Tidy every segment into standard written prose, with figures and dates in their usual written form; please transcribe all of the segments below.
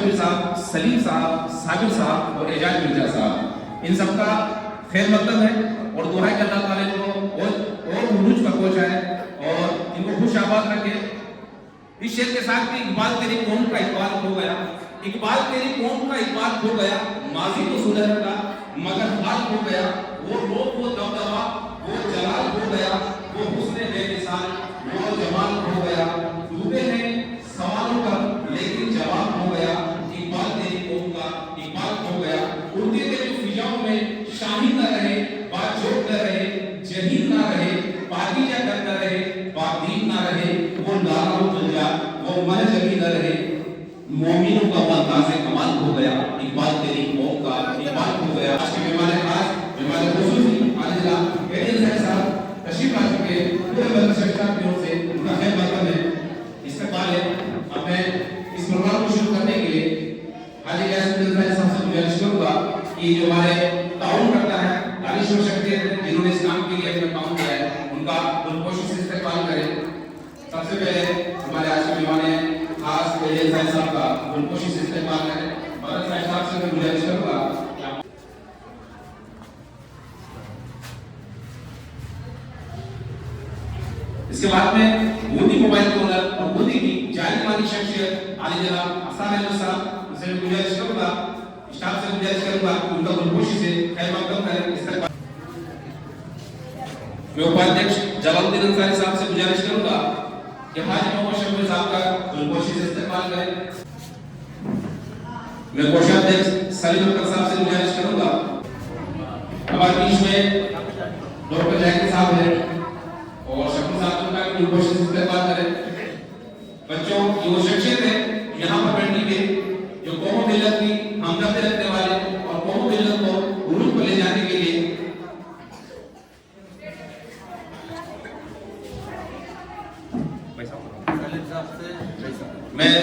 शबीर साहब, सलीम साहब, साबिर साहब और एजाज मिर्जा साहब, इन सबका खैर मकदम है और दुआ है कि अल्लाह ताला इनको और उरूज पर पहुंचाए और इनको खुश आबाद रखे। इस शेर के साथ भी इकबाल तेरी कौम का इकबाल हो गया, इकबाल तेरी कौम का इकबाल हो गया, माजी तो सुनहरा का मगर हाल हो गया, वो रूप वो दबदबा वो जलाल हो गया, वो हुस्न बेमिसाल वो जमाल हो गया, डूबे हैं सवालों पर लेकिन जवाब हो गया, इकबाल तेरी कौम का इकबाल हो गया। उड़ते हुए जो फिजाओं में शाहीन न रहे, बाजोक न रहे, जहीन न रहे, पाकीज़ा कर न रहे, बादीन न रहे, वो लाला तुझा वो महजबी न रहे, मोमिनों का अंदाज़े कमाल हो गया, इकबाल तेरी कौम का इकबाल हो गया। आज के मेहमान खास मेहमान खुसूसी आलिजा एडीएल साहब तशरीफ ला चुके हैं, पूरे बल्कि की ओर से उनका खैर मकदम है। इससे पहले अपने इस प्रोग्राम को शुरू करने के लिए हाजी गैस साहब से गुजारिश करूंगा कि जो हमारे ताउन करता है दानिश शक्ति जिन्होंने इस काम के लिए अपना काम किया है, उनका दिलखुशी से इस्तेमाल करें। सबसे पहले हमारे आज के मेहमान खास एडीएल साहब का दिलखुशी से इस्तेमाल करें। भरत साहब से मैं गुजारिश करूंगा। इसके बाद में मोदी मोबाइल के ओनर और मोदी की जानी मानी शख्सियत आली जनाब हसन अहमद साहब, उनसे गुजारिश करूंगा, स्टाफ से गुजारिश करूंगा कि उनका दिलखुशी से खैर मकदम करें। इस तरह मैं उपाध्यक्ष जलालुद्दीन अंसारी साहब से गुजारिश करूंगा कि हाजी मोहम्मद शबीर साहब का दिलखुशी से इस्तेमाल करें। मैं कोषाध्यक्ष सलीम अख्तर साहब से गुजारिश करूंगा। हमारे बीच में डॉक्टर जैकी साहब हैं और शबीर साहब का दिलखुशी से इस्तेमाल करें। बच्चों की वो शख्सियत है यहाँ पर बैठने के जो कौम मिल्लत की हमदर्दी रखने वाले और कौम मिल्लत को उरूज पर ले जाने के लिए मैं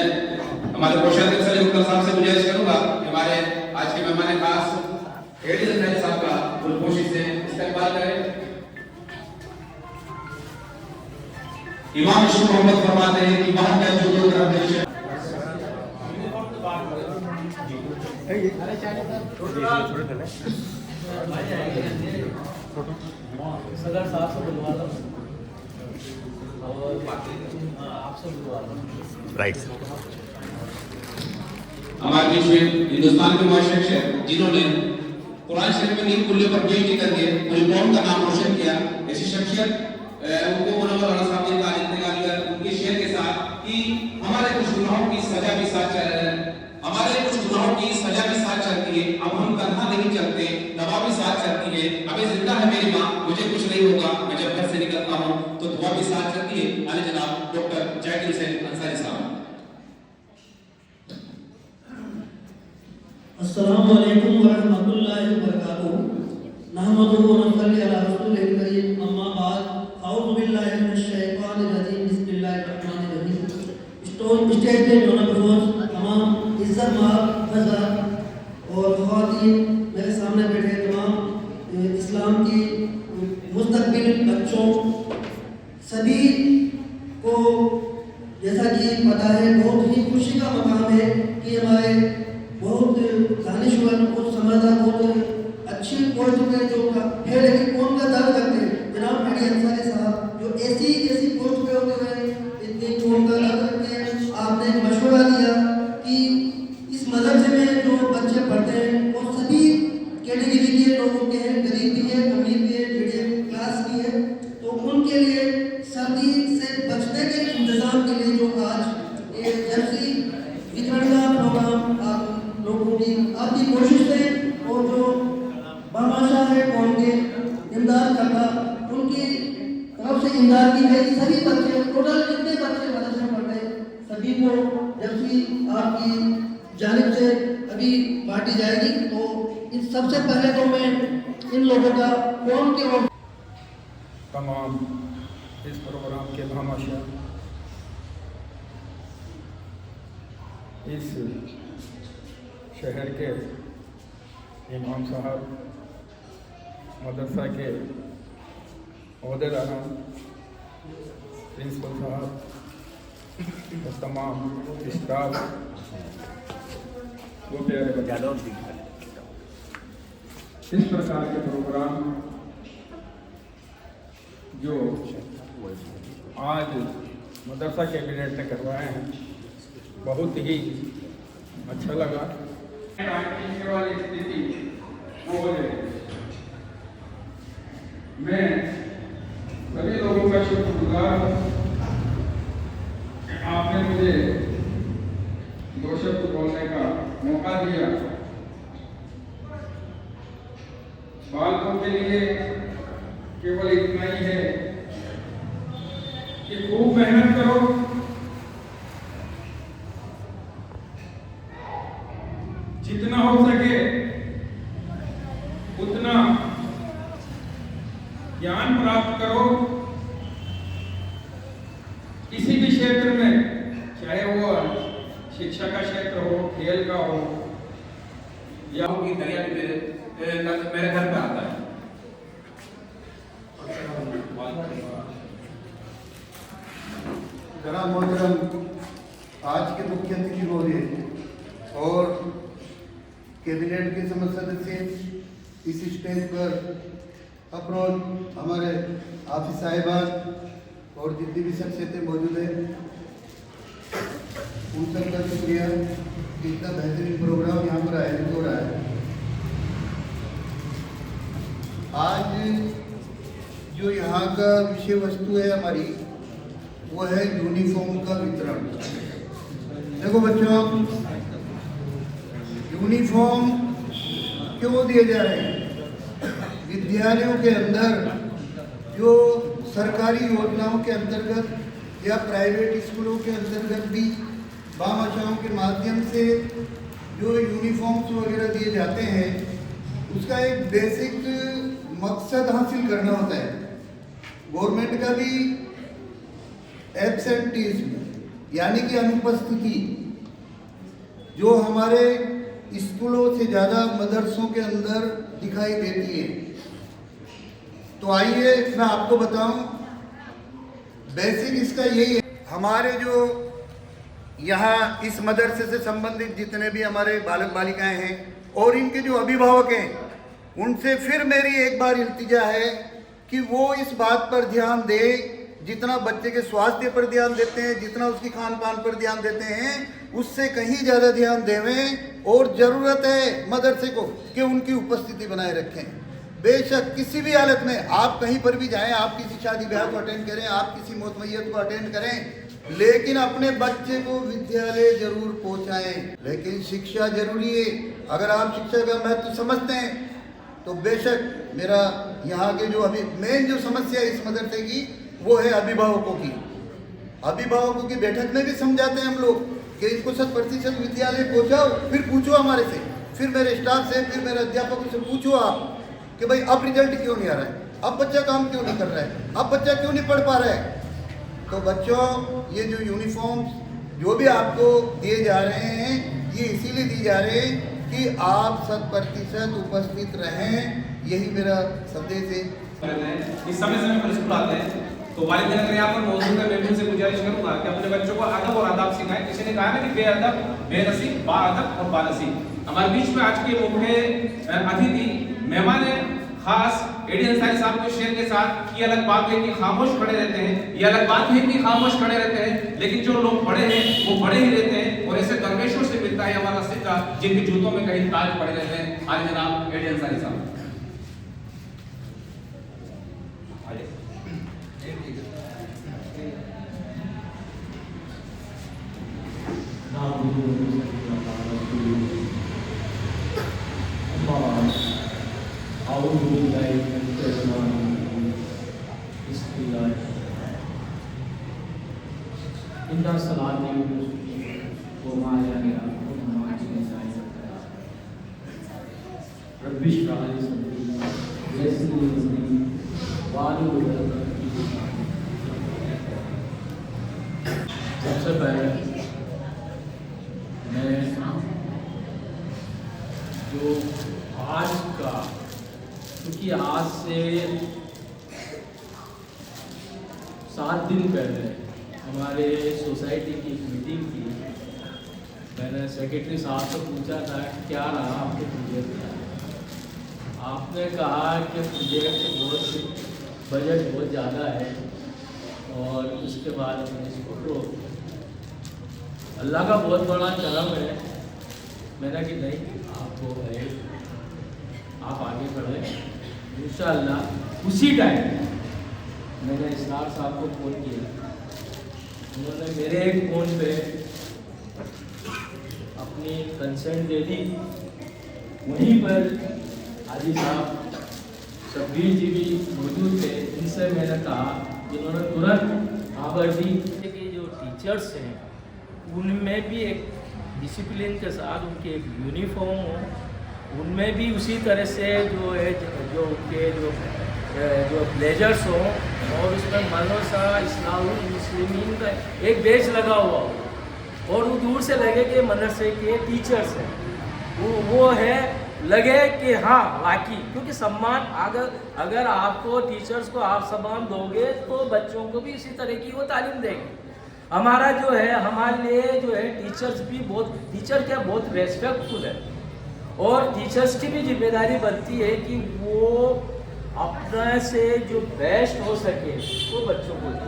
हमारे कोषाध्यक्ष सलीम अख्तर साहब से गुजारिश करूंगा कि हमारे आज के मेहमान खास एडीएल साहब का दिलखुशी से इस्तेमाल करें। इमाम शुभ मोहम्मद फरमाते हैं कि वहां क्या जो दो तरफ देश है। सदर साहब से बुलवा लो और आपसे बुलवा लो। राइट। हमारे बीच में हिंदुस्तान के महान शख्सियत जिन्होंने कुरान शरीफ में नींद कुल्ले पर पीएचडी करके पूरी कौम का नाम रोशन किया, ऐसी शख्सियत उनको मुनव्वर अला साहब ने कहा इंतकाल कर उनके शेर के साथ कि हमारे कुछ गुनाहों की सजा भी साथ चलती है, अब हम तन्हा नहीं चलते, दवा भी साथ चलती है, अभी जिंदा है मेरी माँ, मुझे कुछ नहीं होगा, मैं जब घर से निकलता हूँ तो दुआ भी साथ चलती है। आले जनाब डॉक्टर जैकी हुसैन अंसारी साहब। अस्सलामु अलैकुम व रहमतुल्लाहि व बरकातुहू। नहमदुहु व नसल्ली अला रसूलिल करीम, अम्मा बाद, अऊज़ु बिल्लाहि मिनश शैतानिर रजीम, बिस्मिल्लाहिर रहमानिर रहीम। स्टेज पे मौजूद तमाम इज्जत माफ़ और ख़वातीन, मेरे सामने बैठे तमाम इस्लाम की मुस्तक़बिल बच्चों, सभी को जैसा कि पता है बहुत ही खुशी का मकाम है कि हमारे बहुत दानिशवर और समझदार बहुत अच्छी पोस्ट पे जो है लेकिन कौन का दर्द रखते हैं जनाब हाजी अंसारी साहब, जो ऐसी पोस्ट पे होते हुए इतनी कौन का दर्द रखते हैं। आपने एक मशवरा दिया कि इस मदरसे में जो बच्चे पढ़ते हैं वो सभी कैटेगरी के लोगों के हैं, गरीब भी है, अमीर भी है, मीडियम क्लास भी है, तो उनके लिए सर्दी से बचने के इंतजाम के लिए जो आज ये जर्सी वितरण का प्रोग्राम आप लोगों की आपकी कोशिश से और जो बादशाह है कौन के इमदाद करना उनकी तरफ से इमदाद की गई सभी बच्चे टोटल कितने बच्चे मदरसे में पढ़ते हैं सभी को जर्सी आपकी जानिब से अभी बांटी जाएगी। तो इन सबसे पहले तो मैं इन लोगों का कौन के तमाम इस प्रोग्राम के भामाशाह, इस शहर के इमाम साहब, मदरसा के ओहदेदारान, प्रिंसिपल साहब और तमाम स्टाफ, वो प्यारे बच्चे, इस प्रकार के प्रोग्राम जो आज मदरसा कैबिनेट ने करवाए हैं बहुत ही अच्छा लगा। वाली स्थिति वो हो जाए। मैं सभी लोगों का शुक्रगुजार हूँ। आपने मुझे 2 शब्द बोलने का मौका दिया। बालकों के लिए केवल इतना ही है कि खूब मेहनत करो, जितना हो सके उतना ज्ञान प्राप्त करो। किसी भी क्षेत्र में, चाहे वो शिक्षा का क्षेत्र हो, खेल का हो, या की दरिया मेरे घर पे आता है। जनाब मोहतरम, आज के मुख्य अतिथि महोदय और कैबिनेट के समस्त सदस्य, इस स्टेज पर अप्रोच हमारे हाफिज साहिबान और जितनी भी शख्सियतें मौजूद हैं, उन सबका शुक्रिया कि इतना बेहतरीन प्रोग्राम यहाँ पर आयोजित हो रहा है। आज जो यहाँ का विषय वस्तु है हमारी, वो है यूनिफॉर्म का वितरण। देखो बच्चों, यूनिफॉर्म क्यों दिए जा रहे हैं? विद्यालयों के अंदर जो सरकारी योजनाओं के अंतर्गत या प्राइवेट स्कूलों के अंतर्गत भी बामाशाओं के माध्यम से जो यूनिफॉर्म्स वगैरह दिए जाते हैं, उसका एक बेसिक मकसद हासिल करना होता है। गवर्नमेंट का भी एब्सेंटीज्म यानी कि अनुपस्थिति जो हमारे स्कूलों से ज़्यादा मदरसों के अंदर दिखाई देती है। तो आइए मैं आपको बताऊं, बेसिक इसका यही है। हमारे जो यहाँ इस मदरसे से संबंधित जितने भी हमारे बालक बालिकाएं हैं और इनके जो अभिभावक हैं, उनसे फिर मेरी एक बार इल्तिजा है कि वो इस बात पर ध्यान दें, जितना बच्चे के स्वास्थ्य पर ध्यान देते हैं, जितना उसकी खान पान पर ध्यान देते हैं, उससे कहीं ज़्यादा ध्यान देवें। और ज़रूरत है मदरसे को कि उनकी उपस्थिति बनाए रखें। बेशक किसी भी हालत में आप कहीं पर भी जाएं, आप किसी शादी ब्याह को अटेंड करें, आप किसी मौत मैयत को अटेंड करें, लेकिन अपने बच्चे को विद्यालय जरूर पहुंचाएं। लेकिन शिक्षा जरूरी है। अगर आप शिक्षा का महत्व समझते हैं तो बेशक मेरा यहाँ के जो अभी मेन जो समस्या है इस मदरसे की, वो है अभिभावकों की। अभिभावकों की बैठक में भी समझाते हैं हम लोग कि इनको 100% विद्यालय पहुंचाओ। फिर पूछो हमारे से, फिर मेरे स्टाफ से, फिर मेरे अध्यापकों से पूछो आप कि भाई अब रिजल्ट क्यों नहीं आ रहा है, अब बच्चा काम क्यों नहीं कर रहा है, अब बच्चा क्यों नहीं पढ़ पा रहा है। तो बच्चों, ये जो यूनिफॉर्म जो भी आपको दिए जा रहे हैं, ये इसीलिए दिए जा रहे हैं कि आप 100% उपस्थित रहें। यही मेरा संदेश है। इस समय पर स्कूल आते हैं तो वालिदैन अगर यहाँ पर मौजूद है, मैं उनसे गुजारिश करूंगा कि अपने बच्चों को अदब और आदाब सिखाएं। किसी ने कहा ना कि बेअदब, बेनसीब, बाअदब और बानसीब। हमारे बीच में आज के मुख्य अतिथि मेहमान खास एडी अंसारी साहब को शेर के साथ, ये अलग बात है कि खामोश खड़े रहते हैं, ये अलग बात है कि खामोश खड़े रहते हैं, लेकिन जो लोग बड़े हैं वो बड़े ही रहते हैं। और ऐसे दरवेशों से मिलता है हमारा सिक्का, जिनके जूतों में कहीं ताज पड़े रहते हैं। आज जनाब एडी अंसारी साहब। सबसे पहले मैं जो आज का, क्योंकि आज से 7 दिन पहले हमारे सोसाइटी की एक मीटिंग थी, मैंने सेक्रेटरी साहब से पूछा था क्या रहा आपके प्रोजेक्ट का। आपने कहा कि प्रोजेक्ट बहुत बजट बहुत ज़्यादा है और उसके बाद हमने इसको रोक दिया। अल्लाह का बहुत बड़ा करम है। मैंने कि नहीं आपको है, आप आगे बढ़े इंशाअल्लाह। उसी टाइम मैंने इसरार साहब को फ़ोन किया, उन्होंने मेरे एक फ़ोन पे अपनी कंसेंट दे दी। वहीं पर हाजी साहब शब्बीर जी भी मौजूद थे, इनसे मैंने कहा, जिन्होंने तुरंत खबर दी कि जो टीचर्स हैं उनमें भी एक डिसिप्लिन के साथ उनकी एक यूनिफॉर्म हो, उनमें भी उसी तरह से जो है जो उनके जो ब्लेजर्स हों और उसमें मदरसा इस्लाहुल मुस्लिमीन का एक बेच लगा हुआ हो और वो दूर से लगे कि मदरसे के टीचर्स हैं। वो है लगे कि हाँ वाकई, क्योंकि सम्मान अगर आपको टीचर्स को आप सम्मान दोगे तो बच्चों को भी इसी तरह की वो तालीम देंगे। हमारा जो है हमारे लिए जो है टीचर्स भी बहुत रेस्पेक्टफुल है और टीचर्स की भी जिम्मेदारी बनती है कि वो अपने से जो बेस्ट हो सके वो बच्चों को दे।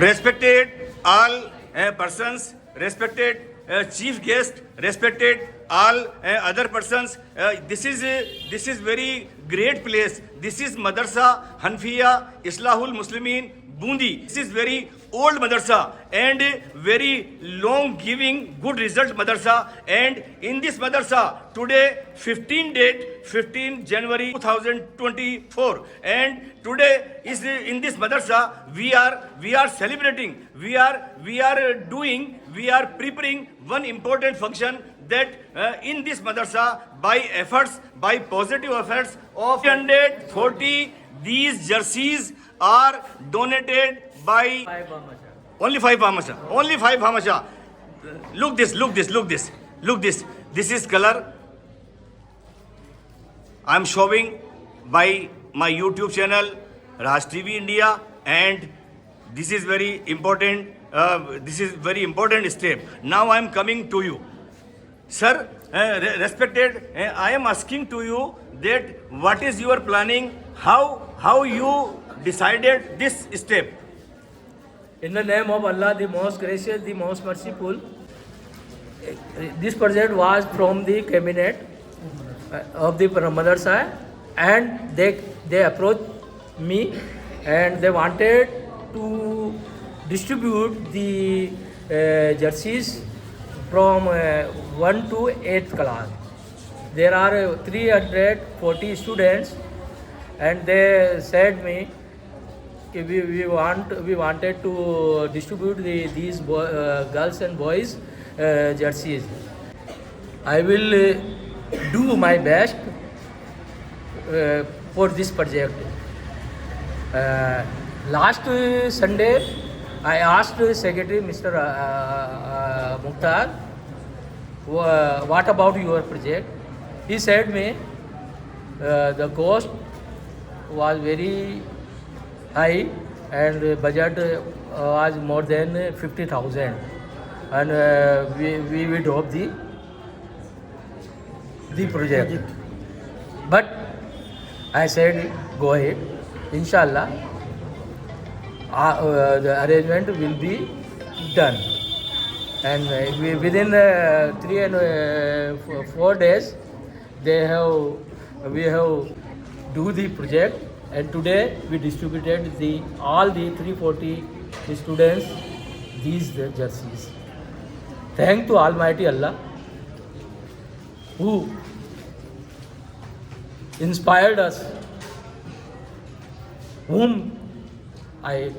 Respected all persons, respected chief guest, respected all other persons. This is very great place. This is Madrasa Hanfiya Islahul Muslimin Bundi. This is very old madrasa and very long giving good result madrasa. And in this madrasa today 15 January 2024, and today is in this madrasa we are celebrating, we are preparing one important function, that in this madrasa by positive efforts of 340 these jerseys are donated by only 5 hamasha. Look this. This is color I am showing by my YouTube channel Raj TV India, and this is very important. This is very important step. Now I am coming to you, sir. Respected, I am asking to you that what is your planning? How you decided this step? In the name of Allah, the most gracious, the most merciful, this project was from the cabinet of the madrasa, and they approached me and they wanted to distribute the jerseys from 1 to 8th class. There are 340 students, and they said me we wanted to distribute these girls and boys jerseys. I will do my best for this project. Last Sunday, I asked Secretary Mr. Mukhtar, what about your project? He said me the cost was very high and budget was more than 50,000, and we will drop the project. But I said go ahead, inshallah. The arrangement will be done, and within 3 and 4 days we have do the project, and today we distributed all the 340 students these jerseys. Thank to Almighty Allah who inspired us, whom I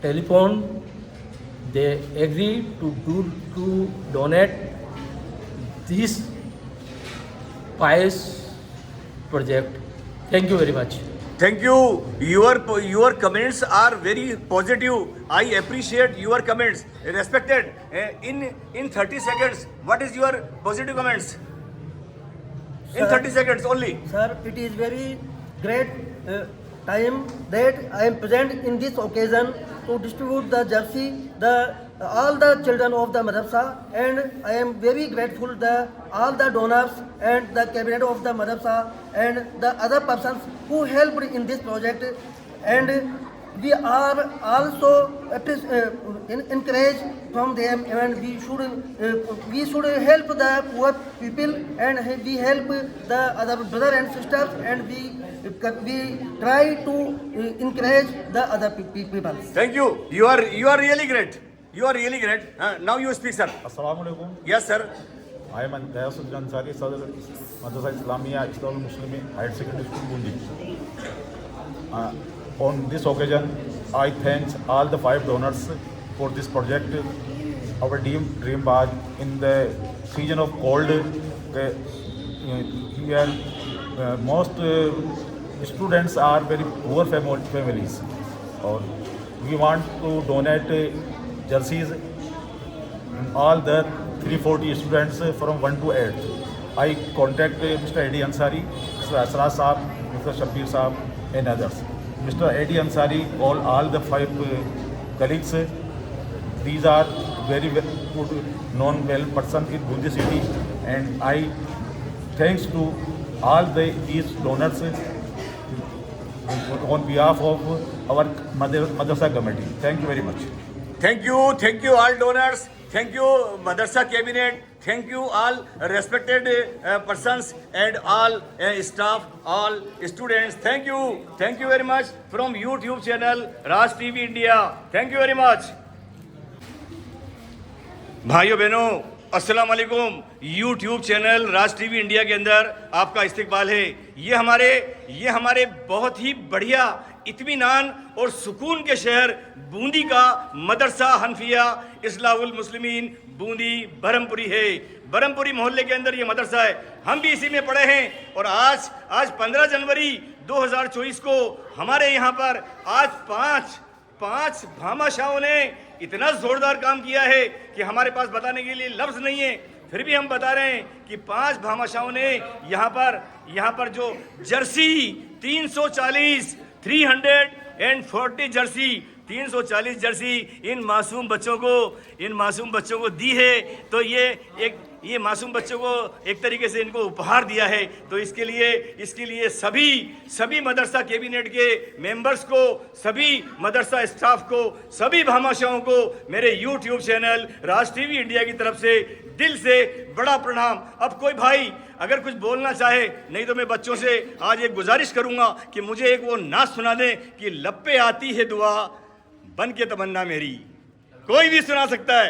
telephoned. They agreed to donate this pious project. Thank you very much. Thank you. Your comments are very positive. I appreciate your comments. Respected, in 30 seconds, what is your positive comments? In 30 seconds only. Sir, it is very great time that I am present in this occasion to distribute the jersey. The all the children of the madrasa, and I am very grateful the all the donors and the cabinet of the madrasa and the other persons who helped in this project, and we are also encouraged from them, and we should help the poor people, and we help the other brothers and sisters, and we try to encourage the other people. Thank you. You are really great. You are really great. Now you speak, sir. Assalamu alaikum. Yes, sir. I am Dayasuddin Ansari, Sadr Madrasa Islamia Islamul Muslimin Higher Secondary School, Bundi. On this occasion, I thank all the 5 donors for this project. Our dream was in the season of cold. Here, most students are very poor families. Or we want to donate jerseys all the 340 students from 1 to 8. I contact Mr. A.D. Ansari, Mr. Asra Saab, Mr. Shabbir Saab and others. Mr. A.D. Ansari called all the 5 colleagues. These are very good known well persons in Bundi city, and I thanks to all these donors on behalf of our Madrasa committee. Thank you very much. Thank you all donors. Thank you Madrasa cabinet. Thank you all respected persons and all staff, all students. Thank you very much from YouTube channel Raj TV India. Thank you very much. भाइयों बहनों, अस्सलाम वालेकुम। YouTube channel राज TV India के अंदर आपका इस्तकबाल है। ये हमारे बहुत ही बढ़िया इत्मीनान और सुकून के शहर बूंदी का मदरसा हनफिया इस्लाहुल मुस्लिमीन बूंदी बरहमपुरी है। बरहमपुरी मोहल्ले के अंदर ये मदरसा है। हम भी इसी में पढ़े हैं और आज 15 जनवरी 2024 को हमारे यहाँ पर आज पांच भामाशाहों ने इतना जोरदार काम किया है कि हमारे पास बताने के लिए लफ्ज़ नहीं है। फिर भी हम बता रहे हैं कि 5 भामाशाहों ने यहाँ पर जो जर्सी 340 जर्सी 340 जर्सी इन मासूम बच्चों को दी है। तो ये मासूम बच्चों को एक तरीके से इनको उपहार दिया है। तो इसके लिए सभी मदरसा कैबिनेट के मेंबर्स को, सभी मदरसा स्टाफ को, सभी भामाशाहों को मेरे YouTube चैनल राज टीवी इंडिया की तरफ से दिल से बड़ा प्रणाम। अब कोई भाई अगर कुछ बोलना चाहे, नहीं तो मैं बच्चों से आज एक गुजारिश करूंगा कि मुझे एक वो नात सुना दें कि लब पे आती है दुआ बन के तमन्ना मेरी। कोई भी सुना सकता है।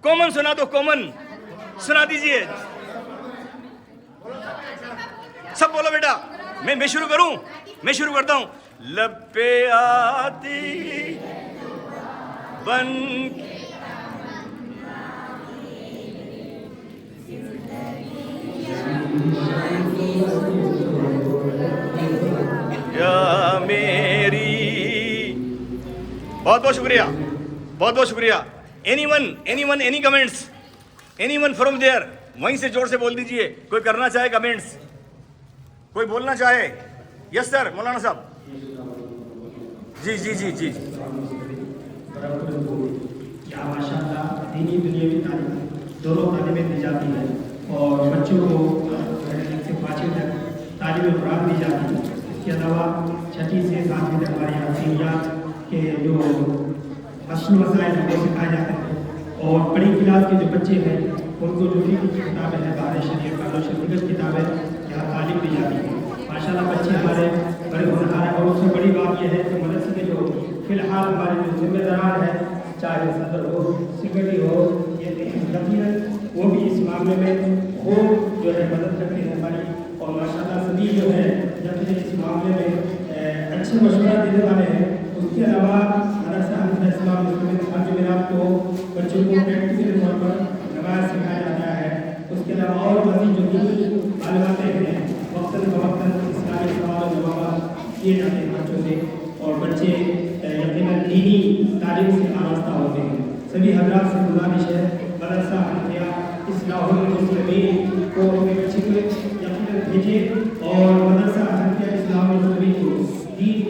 कॉमन सुना दो, कॉमन सुना दीजिए। सब बोलो बेटा। मैं शुरू करता हूं। लब पे आती बन या मेरी। बहुत शुक्रिया। Anyone any comments, anyone from there, वहीं से जोर से बोल दीजिए। कोई करना चाहे कमेंट्स, कोई बोलना चाहे। यस सर, मौलाना साहब। जी। क्या माशाअल्लाह दीनी दुनियावी तालीम दोनों तालीमें दी जाती है और बच्चों को 1 से 5वीं तक तालीम कुरान दी जाती है। इसके अलावा 6वीं से 7वीं तक हमारे यहाँ सीनियात के जो असल मसाइल वो सिखाए जाते हैं और बड़ी क्लास के जो बच्चे हैं उनको जो भी किताबें हैं बाहर शरीफ का शरीफ किताबें यहाँ तालीम दी जाती है। माशाल्लाह बच्चे हमारे बड़े होनहार हैं और उससे बड़ी बात यह है कि मदरसे के जो फिलहाल हमारे जो जिम्मेदार हैं, चाहे सदर हो, सेक्रेटरी हो, ये यकीनन वो भी इस मामले में खूब जो है मदद करते हैं हमारी। और माशाल्लाह सभी जो है यकीनन इस मामले में अच्छे मशवरा देने वाले हैं। उसके अलावा मदरसा इस्लाम मुस्लिम जमेरात को बच्चों को प्रैक्टिकल तौर पर नमाज सिखाया जाता है। उसके अलावा और मज़ीद जो मालूमातें हैं वक्तन फ़वक्तन इस्लामी सवाल जवाब किए जाते हैं बच्चों से और बच्चे यकीनन दीनी तालीम से आरास्ता होते हैं। सभी हज़रात से गुजारिश है मदरसा हनफिया इस्लाहुल मुस्लिमीन को अपने बच्चे को यकीनन भेजें और मदरसा हनफिया इस्लाहुल मुस्लिमीन को दीन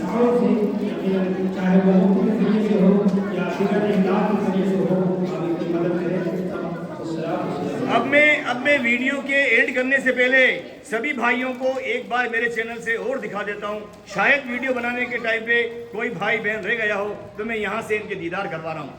ताउन से यकीनन चाहे वो मुफ्त के ज़रिए से हो या फिर इमदाद के ज़रिए वीडियो के एंड करने से पहले सभी भाइयों को एक बार मेरे चैनल से और दिखा देता हूं। शायद वीडियो बनाने के टाइम पे कोई भाई बहन रह गया हो तो मैं यहां से इनके दीदार करवा रहा हूं।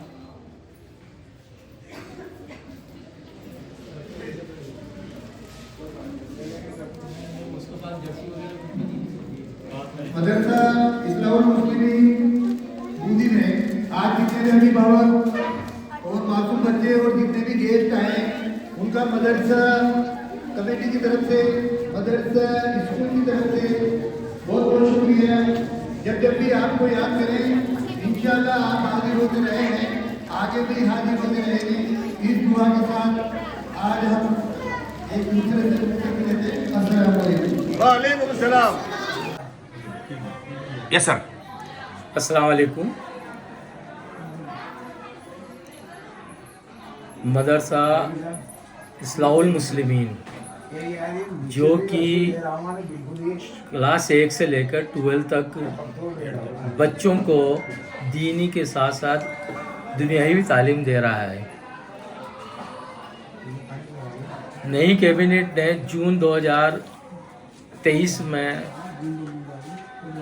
मदरसा इस्लाहुल मुस्लिमीन बूंदी में आज जितने भी अभिभावक और मासूम बच्चे और जितने भी गेस्ट आए उनका मदरसा कमेटी की तरफ से, मदरसा स्कूल की तरफ से बहुत बहुत शुक्रिया। जब भी आपको याद करें इंशाल्लाह आप हाजिर होते रहे हैं, आगे भी हाजिर होते रहेंगे। इस दुआ के साथ आज हम एक दूसरे से मिलते हैं। अस्सलाम वालेकुम। वालेकुम सलाम। Yes sir. अस्सलाम वालेकुम। मदरसा इस्लाहुल मुस्लिमीन जो कि क्लास 1 से लेकर 12 तक बच्चों को दीनी के साथ साथ दुनियावी तालीम दे रहा है। नई कैबिनेट ने जून 2023 में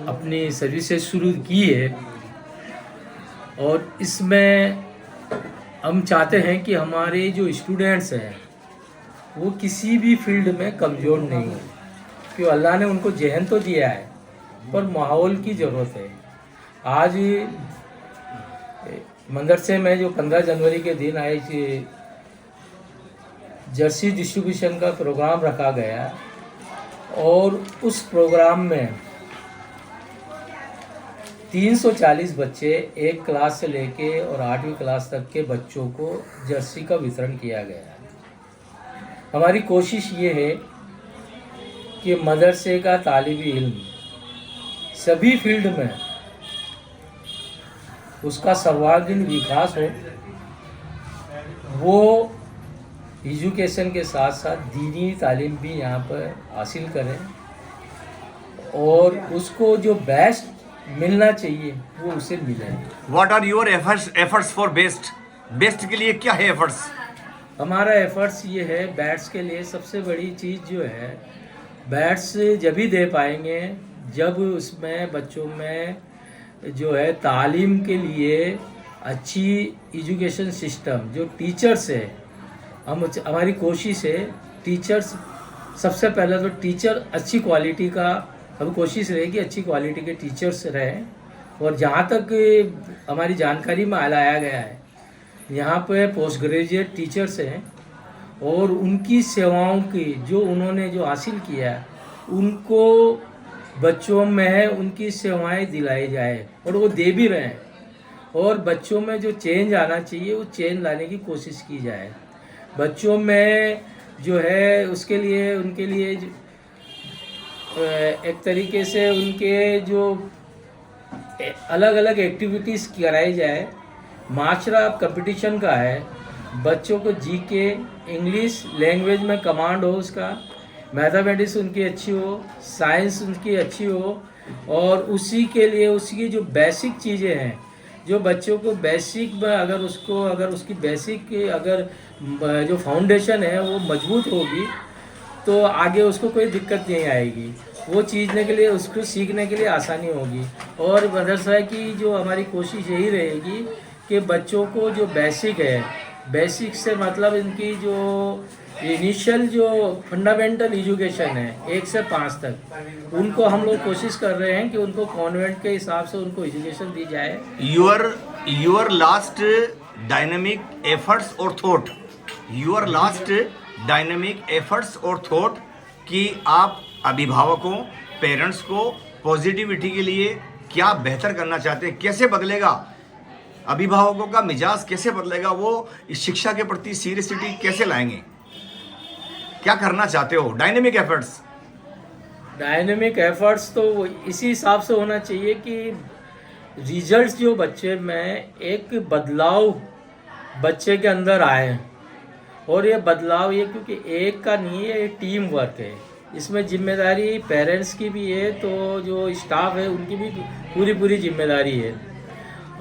अपनी सर्विसेज शुरू की है और इसमें हम चाहते हैं कि हमारे जो स्टूडेंट्स हैं वो किसी भी फील्ड में कमज़ोर नहीं हो, क्योंकि अल्लाह ने उनको जहन तो दिया है पर माहौल की ज़रूरत है। आज मदरसे में जो 15 जनवरी के दिन आए जर्सी डिस्ट्रीब्यूशन का प्रोग्राम रखा गया और उस प्रोग्राम में 340 बच्चे एक क्लास से लेके और 8वीं क्लास तक के बच्चों को जर्सी का वितरण किया गया है। हमारी कोशिश ये है कि मदरसे का तालिबी इल्म सभी फील्ड में उसका सर्वांगीण विकास हो, वो एजुकेशन के साथ साथ दीनी तालीम भी यहाँ पर हासिल करें और उसको जो बेस्ट मिलना चाहिए वो उसे मिले। What are your efforts for best के लिए क्या है एफर्ट्स? हमारा एफर्ट्स ये है बैट्स के लिए सबसे बड़ी चीज़ जो है बैट्स जब ही दे पाएंगे जब उसमें बच्चों में जो है तालीम के लिए अच्छी एजुकेशन सिस्टम जो टीचर्स है, हमारी कोशिश है टीचर्स सबसे पहले तो टीचर अच्छी क्वालिटी का हम कोशिश रहेगी अच्छी क्वालिटी के टीचर्स रहें। और जहाँ तक हमारी जानकारी में लाया गया है यहाँ पे पोस्ट ग्रेजुएट टीचर्स हैं और उनकी सेवाओं की जो उन्होंने जो हासिल किया है उनको बच्चों में उनकी सेवाएं दिलाई जाए और वो दे भी रहे हैं और बच्चों में जो चेंज आना चाहिए वो चेंज लाने की कोशिश की जाए। बच्चों में जो है उसके लिए उनके लिए एक तरीके से उनके जो अलग अलग एक्टिविटीज़ कराई जाए। माशरा कंपटीशन का है, बच्चों को जीके इंग्लिश लैंग्वेज में कमांड हो, उसका मैथमेटिक्स उनकी अच्छी हो, साइंस उनकी अच्छी हो और उसी के लिए उसकी जो बेसिक चीज़ें हैं जो बच्चों को बेसिक में अगर उसकी बेसिक अगर जो फाउंडेशन है वो मजबूत होगी तो आगे उसको कोई दिक्कत नहीं आएगी, वो चीज़ने के लिए उसको सीखने के लिए आसानी होगी। और मदरसा की जो हमारी कोशिश यही रहेगी कि बच्चों को जो बेसिक है, बेसिक से मतलब इनकी जो इनिशियल जो फंडामेंटल एजुकेशन है 1 से 5 तक, उनको हम लोग कोशिश कर रहे हैं कि उनको कॉन्वेंट के हिसाब से उनको एजुकेशन दी जाए। योर लास्ट डायनेमिक एफर्ट्स और thought, your last dynamic efforts और थॉट कि आप अभिभावकों पेरेंट्स को पॉजिटिविटी के लिए क्या बेहतर करना चाहते हैं, कैसे बदलेगा अभिभावकों का मिजाज, कैसे बदलेगा, वो इस शिक्षा के प्रति सीरियसटी कैसे लाएंगे, क्या करना चाहते हो? डायनेमिक एफर्ट्स तो इसी हिसाब से होना चाहिए कि रिजल्ट्स जो बच्चे में एक बदलाव बच्चे के अंदर आए और ये बदलाव ये क्योंकि एक का नहीं है, ये टीम वर्क है, इसमें जिम्मेदारी पेरेंट्स की भी है तो जो स्टाफ है उनकी भी पूरी जिम्मेदारी है।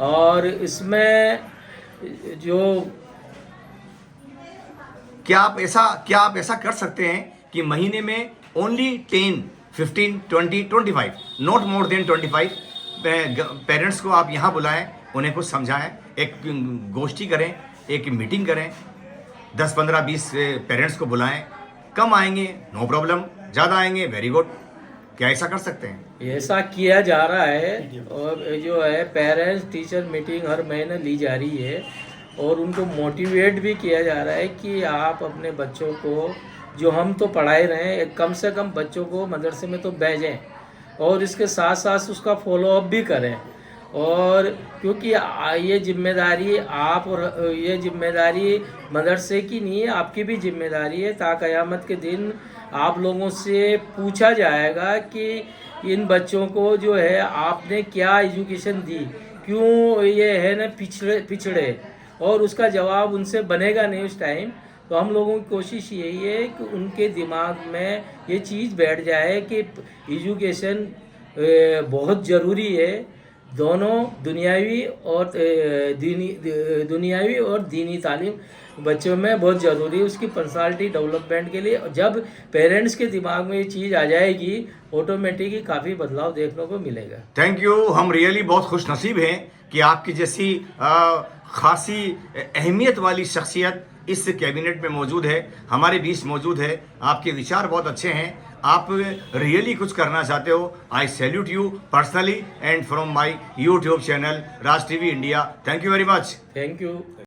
और इसमें जो क्या आप ऐसा कर सकते हैं कि महीने में only 10, 15, 20, 25, not more than 25 parents को आप यहाँ बुलाएं, उन्हें कुछ समझाएं, एक गोष्ठी करें, एक मीटिंग करें, 10, 15, 20 पेरेंट्स को बुलाएं। कम आएंगे नो प्रॉब्लम, ज़्यादा आएंगे वेरी गुड। क्या ऐसा कर सकते हैं? ऐसा किया जा रहा है और जो है पेरेंट्स टीचर मीटिंग हर महीने ली जा रही है और उनको मोटिवेट भी किया जा रहा है कि आप अपने बच्चों को, जो हम तो पढ़ाए रहे हैं, कम से कम बच्चों को मदरसे में तो भेजें और इसके साथ साथ उसका फॉलोअप भी करें। और क्योंकि ये जिम्मेदारी आप और ये जिम्मेदारी मदरसे की नहीं है, आपकी भी जिम्मेदारी है। ता क़यामत के दिन आप लोगों से पूछा जाएगा कि इन बच्चों को जो है आपने क्या एजुकेशन दी, क्यों ये है ना पिछड़े, और उसका जवाब उनसे बनेगा नहीं उस टाइम। तो हम लोगों की कोशिश यही है कि उनके दिमाग में ये चीज़ बैठ जाए कि एजुकेशन बहुत ज़रूरी है, दोनों दुनियावी और दीनी तालीम बच्चों में बहुत ज़रूरी है उसकी पर्सनालिटी डेवलपमेंट के लिए। जब पेरेंट्स के दिमाग में ये चीज़ आ जाएगी ऑटोमेटिकली काफ़ी बदलाव देखने को मिलेगा। Thank you. हम रियली बहुत खुश नसीब हैं कि आपकी जैसी खासी अहमियत वाली शख्सियत इस कैबिनेट में मौजूद है, हमारे बीच मौजूद है। आपके विचार बहुत अच्छे हैं, आप रियली कुछ करना चाहते हो। आई salute you personally and from my YouTube channel Raj TV India. Thank you very much. Thank you.